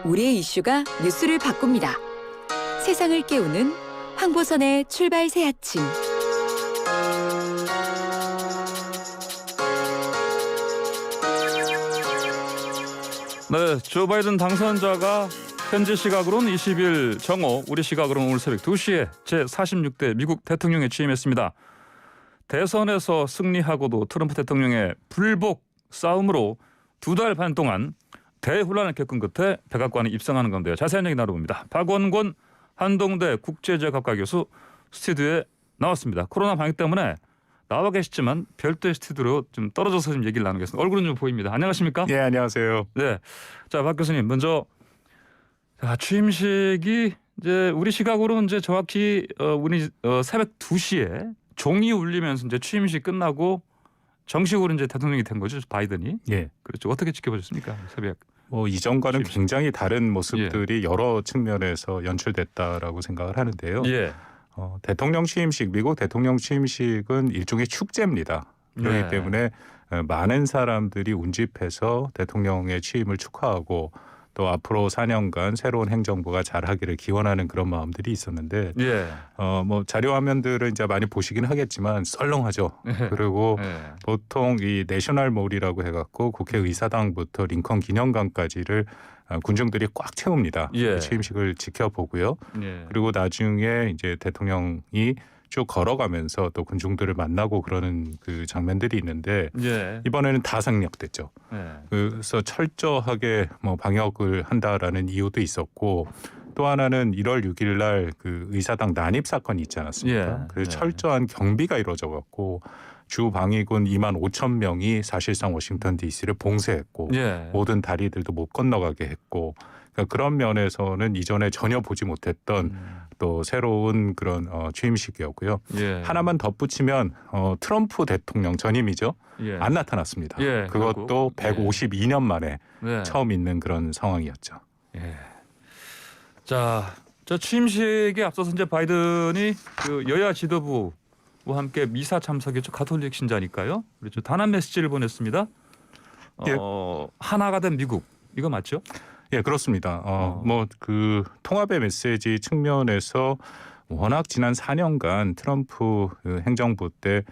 우리의 이슈가 뉴스를 바꿉니다. 세상을 깨우는 황보선의 출발 새 아침. 네, 조 바이든 당선자가 현지 시각으로는 20일 정오, 우리 시각으로는 오늘 새벽 2시에 제46대 미국 대통령에 취임했습니다. 대선에서 승리하고도 트럼프 대통령의 불복 싸움으로 2달 반 동안 대혼란을 겪은 끝에 백악관에 입성하는 건데요. 자세한 얘기 나눠봅니다. 박원곤 한동대 국제제각과 교수 스튜디오에 나왔습니다. 코로나 방역 때문에 나와 계시지만 별도의 스튜디오로 좀 떨어져서 좀 얘기를 나누겠습니다. 얼굴은 좀 보입니다. 안녕하십니까? 네, 안녕하세요. 네, 자, 박 교수님 먼저 취임식이 이제 우리 시각으로는 이제 정확히 우리 새벽 2시에 종이 울리면서 이제 취임식 끝나고 정식으로 이제 대통령이 된 거죠, 바이든이. 예. 그렇죠. 어떻게 지켜보셨습니까, 새벽? 뭐 이전과는 취임식. 굉장히 다른 모습들이 여러 측면에서 연출됐다라고 생각을 하는데요. 예. 대통령 취임식, 미국 대통령 취임식은 일종의 축제입니다. 그렇기 네. 때문에 많은 사람들이 운집해서 대통령의 취임을 축하하고 또 앞으로 4년간 새로운 행정부가 잘하기를 기원하는 그런 마음들이 있었는데, 예. 뭐 자료 화면들을 이제 많이 보시긴 하겠지만 썰렁하죠. 예. 그리고 예. 보통 이 내셔널 몰이라고 해갖고 국회의사당부터 링컨 기념관까지를 군중들이 꽉 채웁니다. 예. 취임식을 지켜보고요. 예. 그리고 나중에 이제 대통령이 쭉 걸어가면서 또 군중들을 만나고 그러는 그 장면들이 있는데, 예. 이번에는 다 생략됐죠. 예. 그래서 철저하게 뭐 방역을 한다라는 이유도 있었고, 또 하나는 1월 6일 날 그 의사당 난입 사건이 있지 않았습니까? 예. 그래서 예. 철저한 경비가 이루어져 갖고 주 방위군 2만 5천 명이 사실상 워싱턴 DC를 봉쇄했고, 예. 모든 다리들도 못 건너가게 했고, 그러니까 그런 면에서는 이전에 전혀 보지 못했던 또 새로운 그런 취임식이었고요. 예. 하나만 덧붙이면 트럼프 대통령 전임이죠. 예. 안 나타났습니다. 예, 그것도 결국. 152년 만에 네. 처음 있는 그런 상황이었죠. 예. 자, 저 취임식에 앞서서 이제 바이든이 그 여야 지도부와 함께 미사 참석했죠. 가톨릭 신자니까요. 그렇죠. 단한 메시지를 보냈습니다. 예. 하나가 된 미국. 이거 맞죠? 예, 그렇습니다. 뭐 그 통합의 메시지 측면에서 워낙 지난 4년간 트럼프 그 행정부 때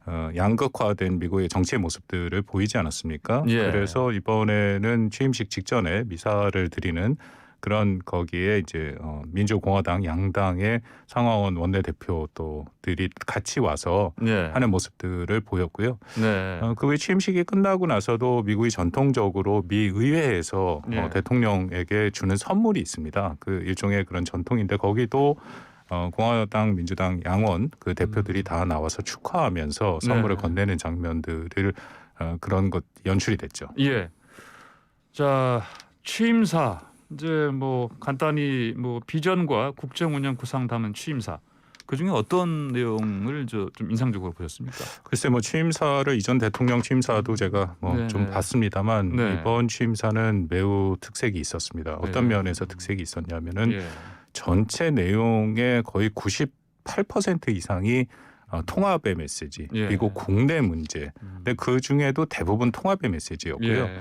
양극화된 미국의 정치의 모습들을 보이지 않았습니까? 예. 그래서 이번에는 취임식 직전에 미사를 드리는 그런 거기에 이제 민주공화당 양당의 상하원 원내대표들이 같이 와서 네. 하는 모습들을 보였고요. 네. 그 외 취임식이 끝나고 나서도 미국이 전통적으로 미 의회에서 예. 대통령에게 주는 선물이 있습니다. 그 일종의 그런 전통인데, 거기도 공화당, 민주당 양원 그 대표들이 다 나와서 축하하면서 선물을 네. 건네는 장면들을 그런 것 연출이 됐죠. 예. 자, 취임사. 이제 뭐 간단히 뭐 비전과 국정 운영 구상 담은 취임사. 그 중에 어떤 내용을 좀 인상적으로 보셨습니까? 글쎄 뭐 취임사를 이전 대통령 취임사도 제가 뭐 좀 네. 봤습니다만 네. 이번 취임사는 매우 특색이 있었습니다. 어떤 네. 면에서 특색이 있었냐면은 예. 전체 내용의 거의 98% 이상이 통합의 메시지, 예. 미국 국내 문제. 근데 그 중에도 대부분 통합의 메시지였고요. 예.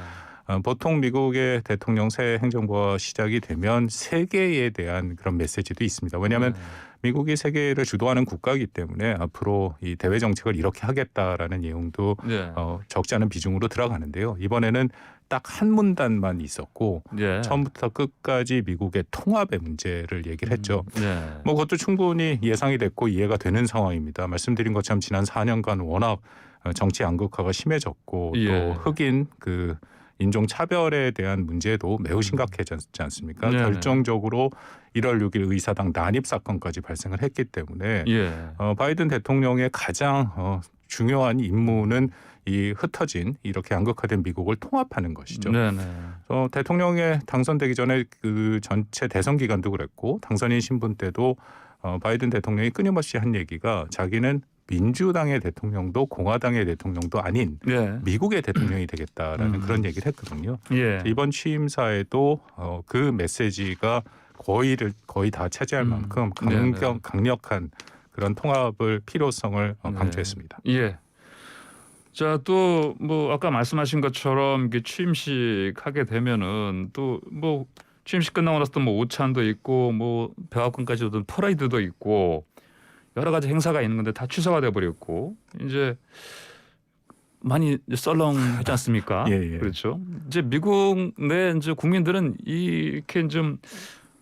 보통 미국의 대통령 새 행정부가 시작이 되면 세계에 대한 그런 메시지도 있습니다. 왜냐하면 미국이 세계를 주도하는 국가이기 때문에 앞으로 이 대외 정책을 이렇게 하겠다라는 내용도 예. 적지 않은 비중으로 들어가는데요. 이번에는 딱 한 문단만 있었고 예. 처음부터 끝까지 미국의 통합의 문제를 얘기를 했죠. 예. 뭐 그것도 충분히 예상이 됐고 이해가 되는 상황입니다. 말씀드린 것처럼 지난 4년간 워낙 정치 양극화가 심해졌고 예. 또 흑인 그 인종 차별에 대한 문제도 매우 심각해졌지 않습니까? 네네. 결정적으로 1월 6일 의사당 난입 사건까지 발생을 했기 때문에 예. 바이든 대통령의 가장 중요한 임무는 이 흩어진 이렇게 양극화된 미국을 통합하는 것이죠. 네네. 대통령에 당선되기 전에 그 전체 대선 기간도 그랬고 당선인 신분 때도 바이든 대통령이 끊임없이 한 얘기가 자기는 민주당의 대통령도 공화당의 대통령도 아닌 예. 미국의 대통령이 되겠다라는 그런 얘기를 했거든요. 예. 이번 취임사에도 그 메시지가 거의 다 차지할 만큼 네네. 강력한 그런 통합을 필요성을 강조했습니다. 예. 자, 또 뭐 아까 말씀하신 것처럼 이게 취임식 하게 되면은 또 뭐 취임식 끝나고 나서 또 뭐 오찬도 있고 뭐 백악관까지 오던 퍼레이드도 있고 여러 가지 행사가 있는 건데 다 취소가 돼 버렸고 이제 많이 썰렁하지 않습니까? 예, 예. 그렇죠. 이제 미국 내 이제 국민들은 이렇게 좀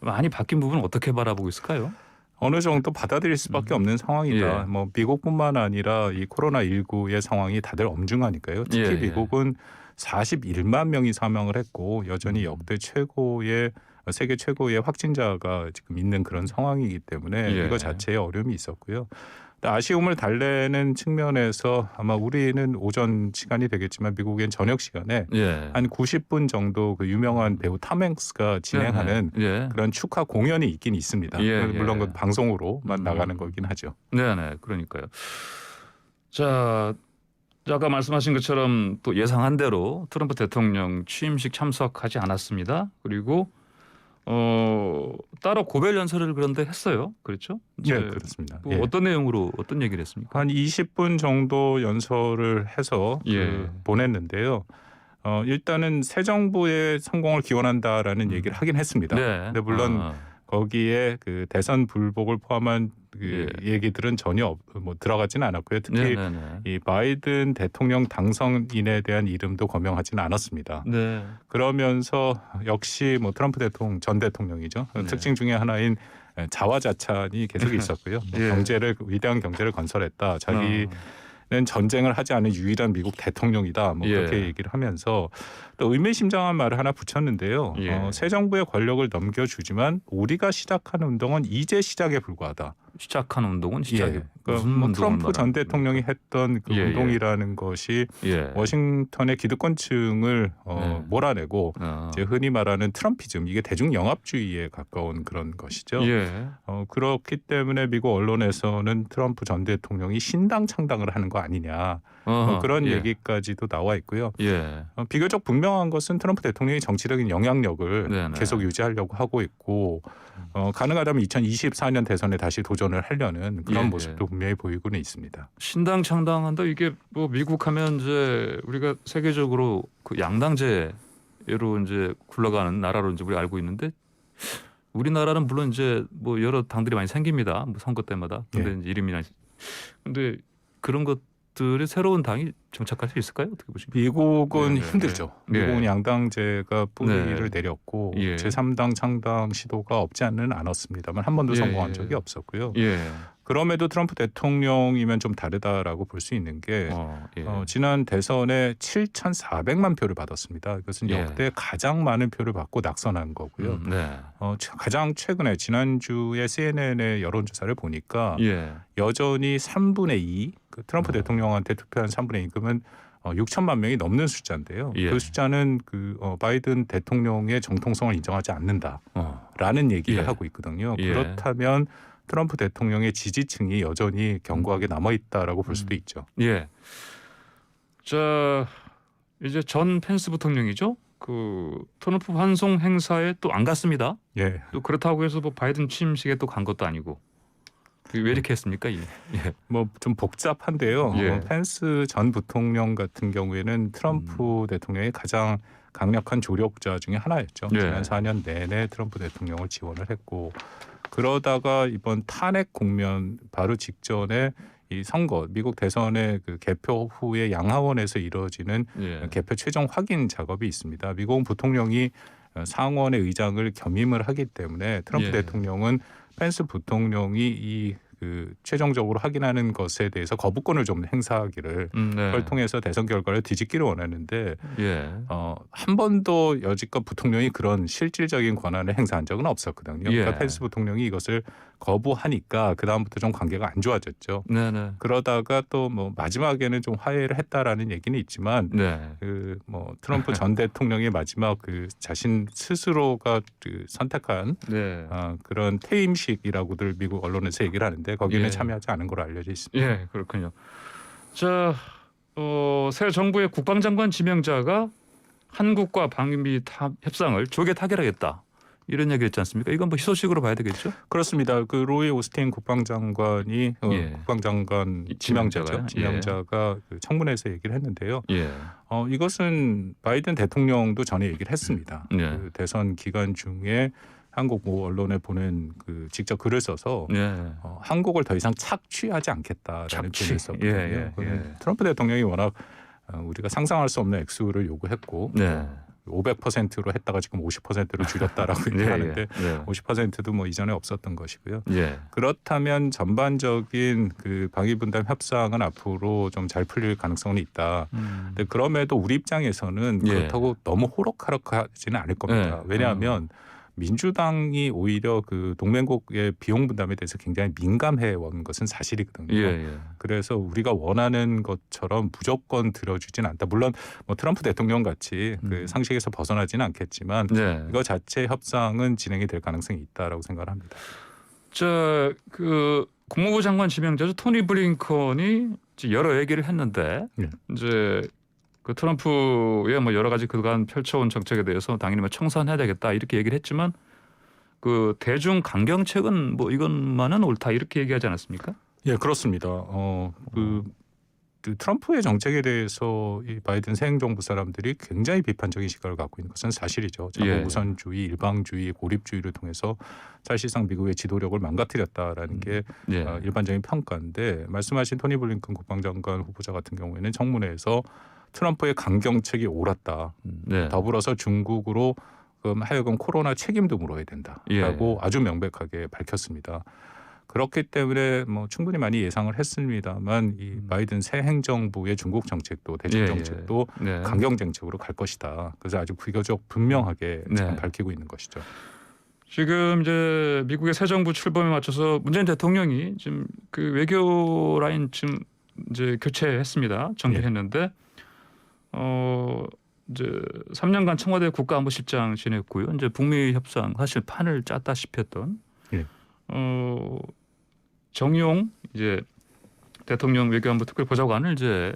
많이 바뀐 부분을 어떻게 바라보고 있을까요? 어느 정도 받아들일 수밖에 없는 상황이다. 예. 뭐 미국뿐만 아니라 이 코로나19의 상황이 다들 엄중하니까요. 특히 예, 예. 미국은 41만 명이 사망을 했고 여전히 역대 최고의 세계 최고의 확진자가 지금 있는 그런 상황이기 때문에 예. 이거 자체에 어려움이 있었고요. 아쉬움을 달래는 측면에서 아마 우리는 오전 시간이 되겠지만 미국엔 저녁 시간에 예. 한 90분 정도 그 유명한 배우 탐 행스가 진행하는 예. 그런 축하 공연이 있긴 있습니다. 예, 물론 예. 그 방송으로만 나가는 거긴 하죠. 네네 그러니까요. 자 아까 말씀하신 것처럼 또 예상한 대로 트럼프 대통령 취임식 참석하지 않았습니다. 그리고 따로 고별 연설을 그런데 했어요. 그렇죠? 예, 이제 그렇습니다. 뭐 예. 어떤 내용으로 어떤 얘기를 했습니까? 한 20분 정도 연설을 해서 예. 보냈는데요. 일단은 새 정부의 성공을 기원한다라는 얘기를 하긴 했습니다. 네. 근데 물론 거기에 그 대선 불복을 포함한 그 얘기들은 전혀 뭐 들어가지는 않았고요. 특히 네네네. 이 바이든 대통령 당선인에 대한 이름도 거명하지는 않았습니다. 네. 그러면서 역시 뭐 트럼프 전 대통령이죠. 네. 특징 중에 하나인 자화자찬이 계속 있었고요. 뭐 예. 위대한 경제를 건설했다. 자기는 전쟁을 하지 않은 유일한 미국 대통령이다. 뭐 예. 그렇게 얘기를 하면서 또 의미심장한 말을 하나 붙였는데요. 예. 새 정부의 권력을 넘겨주지만 우리가 시작한 운동은 이제 시작에 불과하다. 시작한 운동은 시작이 예. 무슨 뭐 운동을 트럼프 전 말하는 대통령이 했던 그 예, 예. 운동이라는 것이 예. 워싱턴의 기득권층을 네. 몰아내고 이제 흔히 말하는 트럼피즘 이게 대중 영합주의에 가까운 그런 것이죠. 예. 그렇기 때문에 미국 언론에서는 트럼프 전 대통령이 신당 창당을 하는 거 아니냐 그런 예. 얘기까지도 나와 있고요. 예. 비교적 분명한 것은 트럼프 대통령이 정치적인 영향력을 네네. 계속 유지하려고 하고 있고 가능하다면 2024년 대선에 다시 도전을 하려는 그런 예, 모습도 분명히 보이고는 있습니다. 신당 창당한다 이게 뭐 미국 하면 이제 우리가 세계적으로 그 양당제로 이제 굴러가는 나라로 이제 우리 알고 있는데 우리나라는 물론 이제 뭐 여러 당들이 많이 생깁니다. 뭐 선거 때마다. 근데 예. 이제 이름이나 근데 그런 것들이 새로운 당이 정착할 수 있을까요? 어떻게 보십니까? 미국은 네, 힘들죠. 네. 미국은 양당제가 뿌리를 네. 내렸고 예. 제3당 창당 시도가 없지 않는 않았습니다만 한 번도 예. 성공한 적이 없었고요. 예. 그럼에도 트럼프 대통령이면 좀 다르다라고 볼 수 있는 게 예. 지난 대선에 7,400만 표를 받았습니다. 이것은 예. 역대 가장 많은 표를 받고 낙선한 거고요. 네. 가장 최근에 지난주에 CNN의 여론조사를 보니까 예. 여전히 3분의 2, 그 트럼프 대통령한테 투표한 3분의 2, 그러면 6천만 명이 넘는 숫자인데요. 예. 그 숫자는 그 바이든 대통령의 정통성을 인정하지 않는다라는 얘기를 예. 하고 있거든요. 예. 그렇다면 트럼프 대통령의 지지층이 여전히 견고하게 남아 있다라고 볼 수도 있죠. 예. 자 이제 전 펜스 부통령이죠. 그 트럼프 환송 행사에 또 안 갔습니다. 예. 또 그렇다고 해서 뭐 바이든 취임식에 또 간 것도 아니고 왜 이렇게 했습니까? 예. 뭐 좀 복잡한데요. 예. 펜스 전 부통령 같은 경우에는 트럼프 대통령의 가장 강력한 조력자 중에 하나였죠. 예. 지난 4년 내내 트럼프 대통령을 지원을 했고 그러다가 이번 탄핵 국면 바로 직전에 이 선거 미국 대선의 그 개표 후에 양하원에서 이루어지는 예. 개표 최종 확인 작업이 있습니다. 미국 부통령이 상원의 의장을 겸임을 하기 때문에 트럼프 예. 대통령은 펜스 부통령이 이 그 최종적으로 확인하는 것에 대해서 거부권을 좀 행사하기를 네. 그걸 통해서 대선 결과를 뒤집기를 원하는데 예. 한 번도 여지껏 부통령이 그런 실질적인 권한을 행사한 적은 없었거든요. 예. 그러니까 펜스 부통령이 이것을 거부하니까 그 다음부터 좀 관계가 안 좋아졌죠. 네네. 그러다가 또 뭐 마지막에는 좀 화해를 했다라는 얘기는 있지만 네. 그 뭐 트럼프 전 대통령의 마지막 그 자신 스스로가 그 선택한 네. 그런 퇴임식이라고들 미국 언론에서 얘기를 하는데 거기는 예. 참여하지 않은 걸로 알려져 있습니다. 예, 그렇군요. 자, 새 정부의 국방장관 지명자가 한국과 방미 협상을 조개 타결하겠다. 이런 얘기 했지 않습니까? 이건 뭐 희소식으로 봐야 되겠죠? 그렇습니다. 그 로이 오스틴 국방장관이 예. 국방장관 지명자가요? 지명자가 그 청문회에서 얘기를 했는데요. 예. 이것은 바이든 대통령도 전에 얘기를 했습니다. 예. 그 대선 기간 중에 한국 모 언론에 보낸 그 직접 글을 써서 예. 한국을 더 이상 착취하지 않겠다라는 착취. 표현을 썼거든요. 예. 트럼프 대통령이 워낙 우리가 상상할 수 없는 액수를 요구했고 네. 500%로 했다가 지금 50%로 줄였다라고 예, 얘기하는데 예. 50%도 뭐 이전에 없었던 것이고요. 예. 그렇다면 전반적인 그 방위 분담 협상은 앞으로 좀 잘 풀릴 가능성은 있다. 근데 그럼에도 우리 입장에서는 예. 그렇다고 너무 호락호락하지는 않을 겁니다. 예. 왜냐하면 민주당이 오히려 그 동맹국의 비용 분담에 대해서 굉장히 민감해 온 것은 사실이거든요. 예. 그래서 우리가 원하는 것처럼 무조건 들어주진 않다. 물론 뭐 트럼프 대통령 같이 그 상식에서 벗어나지는 않겠지만 네. 이거 자체 협상은 진행이 될 가능성이 있다라고 생각을 합니다. 그 국무부 장관 지명자죠 토니 블링컨이 이제 여러 얘기를 했는데 네. 이제 그 트럼프의 뭐 여러 가지 그간 펼쳐온 정책에 대해서 당연히 뭐 청산해야 되겠다 이렇게 얘기를 했지만 그 대중 강경책은 뭐 이것만은 옳다 이렇게 얘기하지 않았습니까? 예, 그렇습니다. 그 트럼프의 정책에 대해서 이 바이든 새 행정부 사람들이 굉장히 비판적인 시각을 갖고 있는 것은 사실이죠. 자국 우선주의, 일방주의, 고립주의를 통해서 사실상 미국의 지도력을 망가뜨렸다라는 게 예. 일반적인 평가인데 말씀하신 토니 블링컨 국방장관 후보자 같은 경우에는 청문회에서 트럼프의 강경책이 옳았다. 네. 더불어서 중국으로 하여금 코로나 책임도 물어야 된다라고 아주 명백하게 밝혔습니다. 그렇기 때문에 뭐 충분히 많이 예상을 했습니다만 이 바이든 새 행정부의 중국 정책도 대중 정책도 네. 강경 정책으로 갈 것이다. 그래서 아주 비교적 분명하게 지금 네. 밝히고 있는 것이죠. 지금 이제 미국의 새 정부 출범에 맞춰서 문재인 대통령이 지금 그 외교 라인 지금 이제 교체했습니다. 정비했는데 이제 3년간 청와대 국가안보실장 지냈고요. 이제 북미 협상 사실 판을 짰다시피 했던 예. 정용 이제 대통령 외교안보 특별보좌관을 이제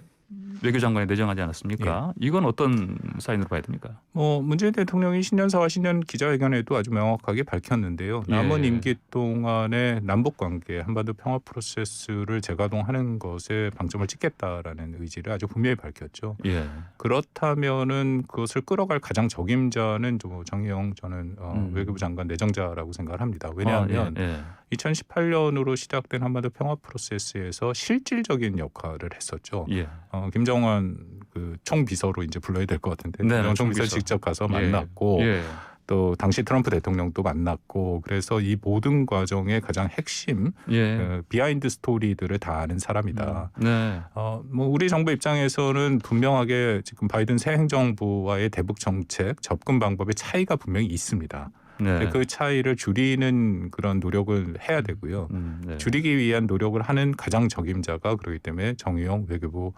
외교장관에 내정하지 않았습니까? 이건 어떤 사인으로 봐야 됩니까? 문재인 대통령이 신년사와 신년 기자회견에도 아주 명확하게 밝혔는데요. 남은 임기 동안에 남북 관계, 한반도 평화 프로세스를 재가동하는 것에 방점을 찍겠다라는 의지를 아주 분명히 밝혔죠. 예. 그렇다면은 그것을 끌어갈 가장 적임자는 정의용 저는 외교부 장관 내정자라고 생각을 합니다. 왜냐하면 2018년으로 시작된 한반도 평화 프로세스에서 실질적인 역할을 했었죠. 예. 김정은 그 총비서로 이제 불러야 될 것 같은데 김정은 총비서 직접 가서 만났고 또 당시 트럼프 대통령도 만났고 그래서 이 모든 과정의 가장 핵심 비하인드 스토리들을 다 아는 사람이다. 뭐 우리 정부 입장에서는 분명하게 지금 바이든 새 행정부와의 대북 정책 접근 방법의 차이가 분명히 있습니다. 그 차이를 줄이는 그런 노력을 해야 되고요. 줄이기 위한 노력을 하는 가장 적임자가 그렇기 때문에 정의용 외교부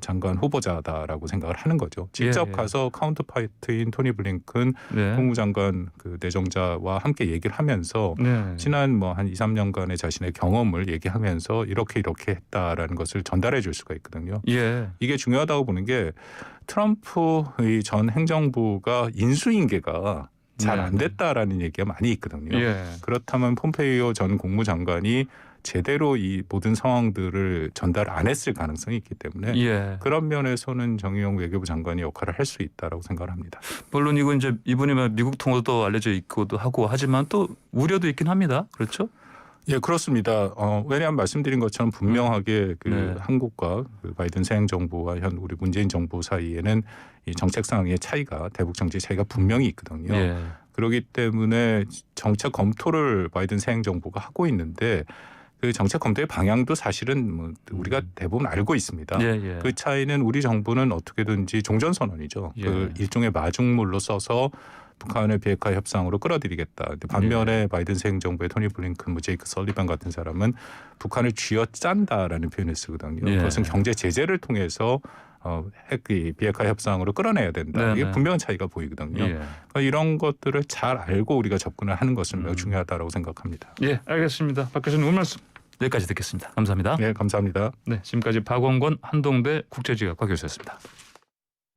장관 후보자다라고 생각을 하는 거죠. 직접 가서 카운터파이트인 토니 블링컨 국무장관 그 내정자와 함께 얘기를 하면서 지난 뭐 한 2, 3년간의 자신의 경험을 얘기하면서 이렇게 했다라는 것을 전달해 줄 수가 있거든요. 이게 중요하다고 보는 게 트럼프의 전 행정부가 인수인계가 잘 안 됐다라는 얘기가 많이 있거든요. 그렇다면 폼페이오 전 국무장관이 제대로 이 모든 상황들을 전달 안 했을 가능성이 있기 때문에 그런 면에서는 정의용 외교부 장관이 역할을 할 수 있다라고 생각을 합니다. 물론 이건 이제 이분이 미국 통화도 알려져 있고도 하고 하지만 또 우려도 있긴 합니다. 그렇죠? 예, 그렇습니다. 왜냐하면 말씀드린 것처럼 분명하게 그 한국과 그 바이든 새 행정부와 현 우리 문재인 정부 사이에는 이 정책상의 차이가 대북 정책 차이가 분명히 있거든요. 그렇기 때문에 정책 검토를 바이든 새 행정부가 하고 있는데 그 정책 검토의 방향도 사실은 뭐 우리가 대부분 알고 있습니다. 그 차이는 우리 정부는 어떻게든지 종전선언이죠. 그 일종의 마중물로 써서 북한의 비핵화 협상으로 끌어들이겠다. 반면에 바이든 새 행정부의 토니 블링컨, 제이크 설리반 같은 사람은 북한을 쥐어짠다라는 표현을 쓰거든요. 그것은 경제 제재를 통해서 비핵화 협상으로 끌어내야 된다. 이게 분명한 차이가 보이거든요. 그러니까 이런 것들을 잘 알고 우리가 접근을 하는 것은 매우 중요하다고 생각합니다. 알겠습니다. 박 교수님 오늘 말씀 여기까지 듣겠습니다. 감사합니다. 네, 감사합니다. 네, 지금까지 박원권 한동대 국제지각과 교수였습니다.